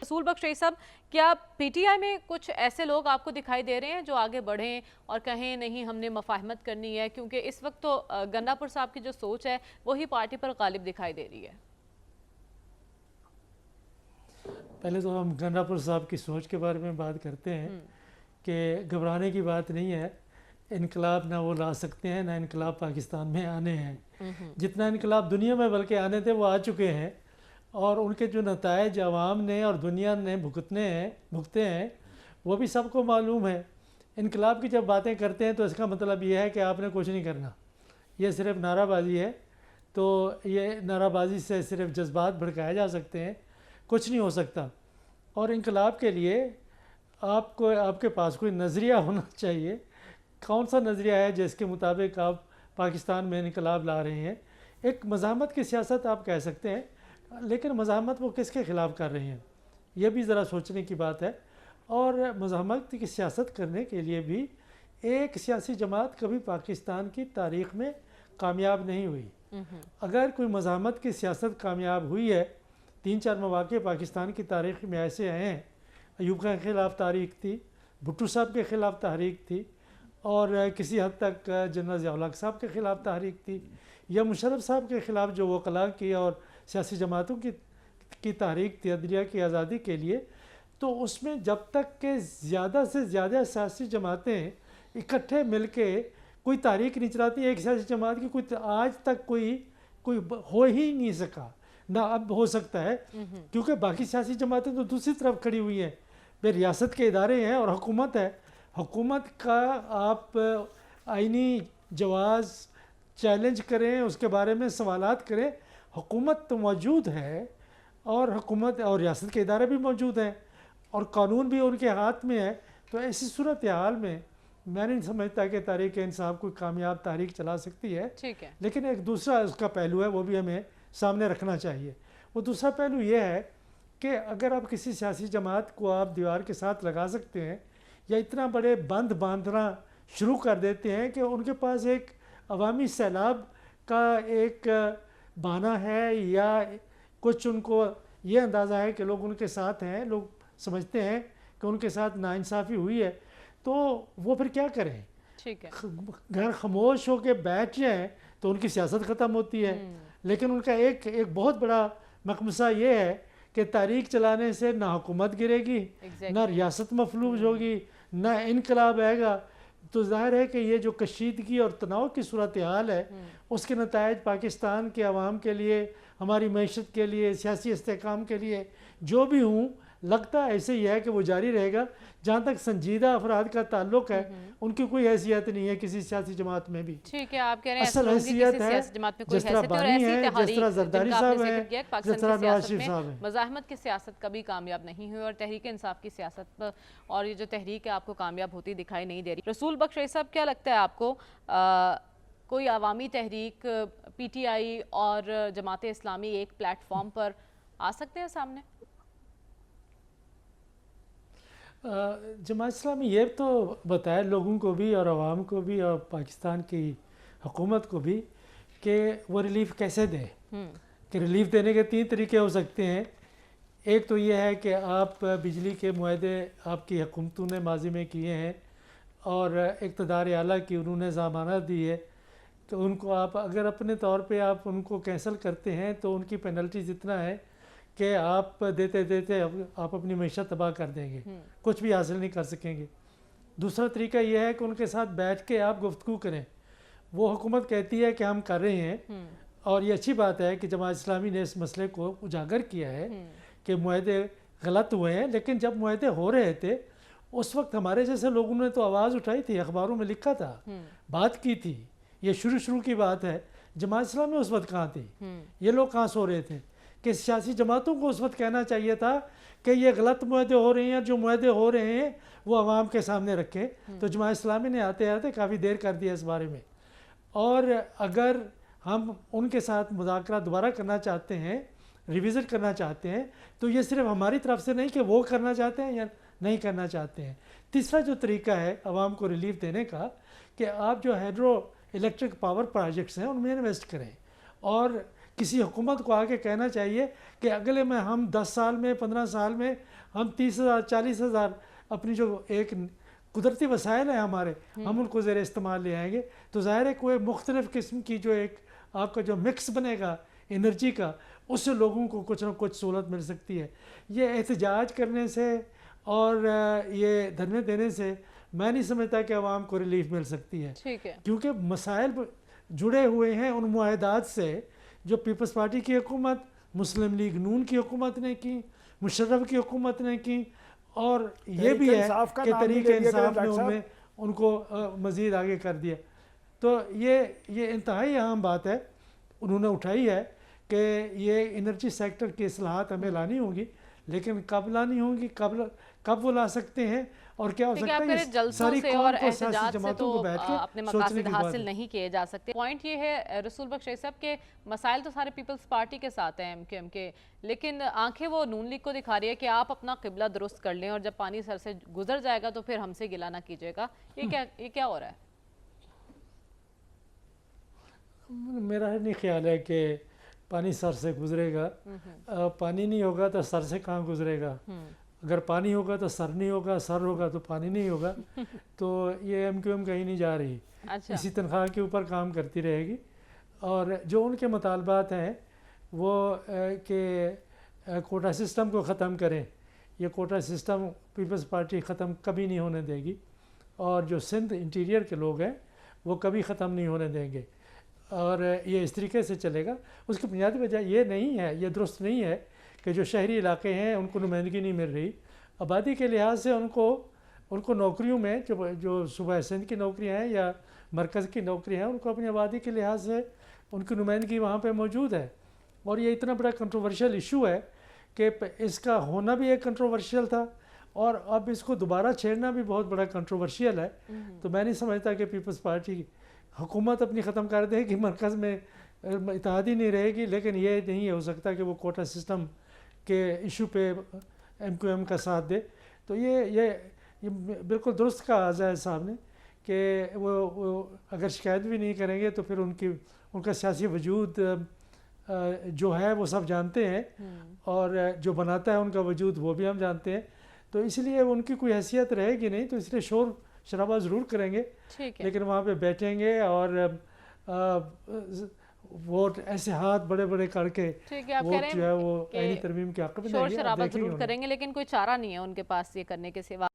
रसूल बख्श रईस साहब, क्या पीटीआई में कुछ ऐसे लोग आपको दिखाई दे रहे हैं जो आगे बढ़ें और कहें नहीं हमने मफाहमत करनी है, क्योंकि इस वक्त तो गंडापुर साहब की जो सोच है वही पार्टी पर गालिब दिखाई दे रही है? पहले तो हम गंडापुर साहब की सोच के बारे में बात करते हैं कि घबराने की बात नहीं है। इनकलाब ना वो ला सकते हैं ना इनकलाब पाकिस्तान में आने हैं। जितना इनकलाब दुनिया में बल्कि आने थे वो आ चुके हैं, और उनके जो नताइज अवाम ने और दुनिया ने भुगते हैं वो भी सबको मालूम है। इनकलाब की जब बातें करते हैं तो इसका मतलब ये है कि आपने कुछ नहीं करना, ये सिर्फ नाराबाजी है। तो ये नाराबाजी से सिर्फ जज्बात भड़काए जा सकते हैं, कुछ नहीं हो सकता। और इनकलाब के लिए आपके पास कोई नज़रिया होना चाहिए। कौन सा नज़रिया है जिसके मुताबिक आप पाकिस्तान में इनकलाब ला रहे हैं? एक मज़ाहमत की सियासत आप कह सकते हैं, लेकिन मज़ाहमत वो किसके ख़िलाफ़ कर रहे हैं, ये भी ज़रा सोचने की बात है। और मज़ाहमत की सियासत करने के लिए भी एक सियासी जमात कभी पाकिस्तान की तारीख़ में कामयाब नहीं हुई। अगर कोई मज़ाहमत की सियासत कामयाब हुई है, 3-4 मौक़े पाकिस्तान की तारीख़ में ऐसे आए हैं। अयूब खान के ख़िलाफ़ तारीख़ थी, भुट्टो साहब के ख़िलाफ़ तहरीक थी, और किसी हद तक जनरल ज़िया-उल हक़ साहब के ख़िलाफ़ तहरीक थी, या मुशर्रफ साहब के ख़िलाफ़ जो वकला की और सियासी जमातों की तहरीक थी अदलिया की आज़ादी के लिए। तो उसमें जब तक के ज़्यादा से ज़्यादा सियासी जमातें इकट्ठे मिल के कोई तहरीक नहीं चलाती, एक सियासी जमात की कोई आज तक कोई हो ही नहीं सका, ना अब हो सकता है, क्योंकि बाकी सियासी जमातें तो दूसरी तरफ खड़ी हुई हैं। फिर रियासत के इदारे हैं और हुकूमत है। हुकूमत का आप आइनी जवाज़ चैलेंज करें, उसके बारे में सवालात करें। हुकूमत तो मौजूद है, और हुकूमत और रियासत के इदारे भी मौजूद हैं, और कानून भी उनके हाथ में है। तो ऐसी सूरत हाल में मैं नहीं समझता कि तहरीक इंसाफ कोई कामयाब तहरीक चला सकती है। ठीक है। लेकिन एक दूसरा उसका पहलू है, वो भी हमें सामने रखना चाहिए। वो दूसरा पहलू ये है कि अगर आप किसी सियासी जमात को आप दीवार के साथ लगा सकते हैं, या इतना बड़े बंद बांधना शुरू कर देते हैं कि उनके पास एक अवामी सैलाब का एक बहाना है, या कुछ उनको ये अंदाज़ा है कि लोग उनके साथ हैं, लोग समझते हैं कि उनके साथ नाइंसाफ़ी हुई है, तो वो फिर क्या करें? ठीक है। घर खामोश होकर बैठ जाएं तो उनकी सियासत ख़त्म होती है। लेकिन उनका एक बहुत बड़ा मकमसा ये है कि तारीख चलाने से ना हुकूमत गिरेगी, ना रियासत मफलूज होगी, ना इनकलाब आएगा। तो ज़ाहिर है कि ये जो कशीदगी और तनाव की सूरत हाल है, उसके नताइज पाकिस्तान के अवाम के लिए, हमारी मईशत के लिए, सियासी इस्तेहकाम के लिए जो भी हूँ, लगता ऐसे ही है कि वो जारी रहेगा। जहाँ तक संजीदा अफराद का ताल्लुक है, उनकी कोई हैसियत नहीं है किसी सियासी जमात में भी। ठीक है, आप कह रहे हैं असल हैसियत है जिस तरह बानी है, जिस तरह जरदारी साहब हैं, जिस तरह नवाज शरीफ साहब हैं। मज़ाहमत की सियासत कभी कामयाब नहीं हुई, और तहरीक इंसाफ की सियासत और ये जो तहरीक है आपको कामयाब होती दिखाई नहीं दे रही। रसूल बख्श रईस साहब, क्या लगता है आपको कोई अवामी तहरीक पीटीआई और जमात इस्लामी एक प्लेटफॉर्म पर आ सकते हैं सामने? जमात इस्लामी ये तो बताया लोगों को भी और आवाम को भी और पाकिस्तान की हुकूमत को भी कि वो रिलीफ कैसे दे। कि रिलीफ देने के 3 तरीके हो सकते हैं। एक तो ये है कि आप बिजली के मुआहदे आपकी हुकूमतों ने माजी में किए हैं, और इक़्तिदार आला की उन्होंने ज़मानत दी है, तो उनको आप अगर अपने तौर पे आप उनको कैंसिल करते हैं तो उनकी पेनल्टीज इतना है कि आप देते देते आप अपनी मईशत तबाह कर देंगे, कुछ भी हासिल नहीं कर सकेंगे। दूसरा तरीका यह है कि उनके साथ बैठ के आप गुफ्तगू करें। वो हुकूमत कहती है कि हम कर रहे हैं, और ये अच्छी बात है कि जमात इस्लामी ने इस मसले को उजागर किया है कि मुआहदे गलत हुए हैं। लेकिन जब मुआहदे हो रहे थे उस वक्त हमारे जैसे लोगों ने तो आवाज़ उठाई थी, अखबारों में लिखा था, बात की थी। ये शुरू की बात है। जमात इस्लामी उस वक्त कहाँ थी? ये लोग कहाँ सो रहे थे? कि सियासी जमातों को उस वक्त कहना चाहिए था कि ये गलत मुआहदे हो रहे हैं, जो मुआहदे हो रहे हैं वो आवाम के सामने रखें। तो जमात इस्लामी ने आते आते काफ़ी देर कर दिया इस बारे में। और अगर हम उनके साथ मुज़ाकरा दोबारा करना चाहते हैं, रिविज़िट करना चाहते हैं, तो ये सिर्फ हमारी तरफ से नहीं कि वो करना चाहते हैं या नहीं करना चाहते हैं। तीसरा जो तरीका है आवाम को रिलीफ देने का, कि आप जो हाइड्रो इलेक्ट्रिक पावर प्रोजेक्ट्स हैं उनमें इन्वेस्ट करें, और کسی حکومت کو آگے کہنا چاہیے کہ اگلے میں ہم 10 سال میں 15 سال میں ہم 30,000 40,000 اپنی جو ایک قدرتی وسائل ہیں ہمارے ہم ان کو زیر استعمال لے آئیں گے تو ظاہر ہے کوئی مختلف قسم کی جو ایک آپ کا جو مکس بنے گا انرجی کا اس سے لوگوں کو کچھ نہ کچھ سہولت مل سکتی ہے. یہ احتجاج کرنے سے اور یہ دھرنے دینے سے میں نہیں سمجھتا کہ عوام کو ریلیف مل سکتی ہے, کیونکہ مسائل جڑے ہوئے ہیں ان معاہدات سے جو پیپلز پارٹی کی حکومت, مسلم لیگ نون کی حکومت نے کی, مشرف کی حکومت نے کی, اور یہ بھی ہے کہ تحریک انصاف نے ان میں ان کو مزید آگے کر دیا. تو یہ انتہائی اہم بات ہے انہوں نے اٹھائی ہے کہ یہ انرجی سیکٹر کی اصلاحات ہمیں لانی ہوں گی, لیکن کب لانی ہوں گی, کب وہ لا سکتے ہیں اور کیا ہو سکتا ہے. جلسوں سے اور احتجاج سے تو اپنے مقاصد حاصل نہیں کیے جا سکتے. پوائنٹ یہ ہے رسول بخش صاحب کے مسائل تو سارے پیپلز پارٹی کے ساتھ ہیں MQM کے, لیکن آنکھیں وہ نون لیگ کو دکھا رہی ہے کہ آپ اپنا قبلہ درست کر لیں اور جب پانی سر سے گزر جائے گا تو پھر ہم سے گلہ نہ کیجیے گا. یہ کیا ہو رہا ہے؟ میرا نہیں خیال ہے کہ پانی سر سے گزرے گا. پانی نہیں ہوگا تو سر سے کہاں گزرے گا. اگر پانی ہوگا تو سر نہیں ہوگا, سر ہوگا تو پانی نہیں ہوگا. تو یہ MQM کہیں نہیں جا رہی, اسی تنخواہ کے اوپر کام کرتی رہے گی. اور جو ان کے مطالبات ہیں وہ کہ کوٹا سسٹم کو ختم کریں, یہ کوٹا سسٹم پیپلز پارٹی ختم کبھی نہیں ہونے دے گی, اور جو سندھ انٹیریئر کے لوگ ہیں وہ کبھی ختم نہیں ہونے دیں گے, اور یہ اس طریقے سے چلے گا. اس کی بنیادی وجہ یہ نہیں ہے, یہ درست نہیں ہے کہ جو شہری علاقے ہیں ان کو نمائندگی نہیں مل رہی. آبادی کے لحاظ سے ان کو نوکریوں میں جو صوبہ سندھ کی نوکریاں ہیں یا مرکز کی نوکریاں ہیں, ان کو اپنی آبادی کے لحاظ سے ان کی نمائندگی وہاں پہ موجود ہے. اور یہ اتنا بڑا کنٹروورشل ایشو ہے کہ اس کا ہونا بھی ایک کنٹروورشل تھا, اور اب اس کو دوبارہ چھیڑنا بھی بہت بڑا کنٹروورشل ہے. تو میں نہیں سمجھتا کہ پیپلز پارٹی حکومت اپنی ختم کر دے کہ مرکز میں اتحادی نہیں رہے گی, لیکن یہ نہیں ہو سکتا کہ وہ کوٹا سسٹم کے ایشو پہ MQM کا ساتھ دے. تو یہ بالکل درست کہا زاہد صاحب نے کہ وہ اگر شکایت بھی نہیں کریں گے تو پھر ان کا سیاسی وجود جو ہے وہ سب جانتے ہیں, اور جو بناتا ہے ان کا وجود وہ بھی ہم جانتے ہیں. تو اس لیے ان کی کوئی حیثیت رہے گی نہیں. تو اس لیے شور شرابہ ضرور کریں گے, لیکن وہاں پہ بیٹھیں گے اور ووٹ ایسے ہاتھ بڑے بڑے کر کے ووٹ جو ہے وہ عینی ترمیم کے حق میں دیں گے. شور شرابہ ضرور کریں گے, لیکن کوئی چارہ نہیں ہے ان کے پاس یہ کرنے کے سوا.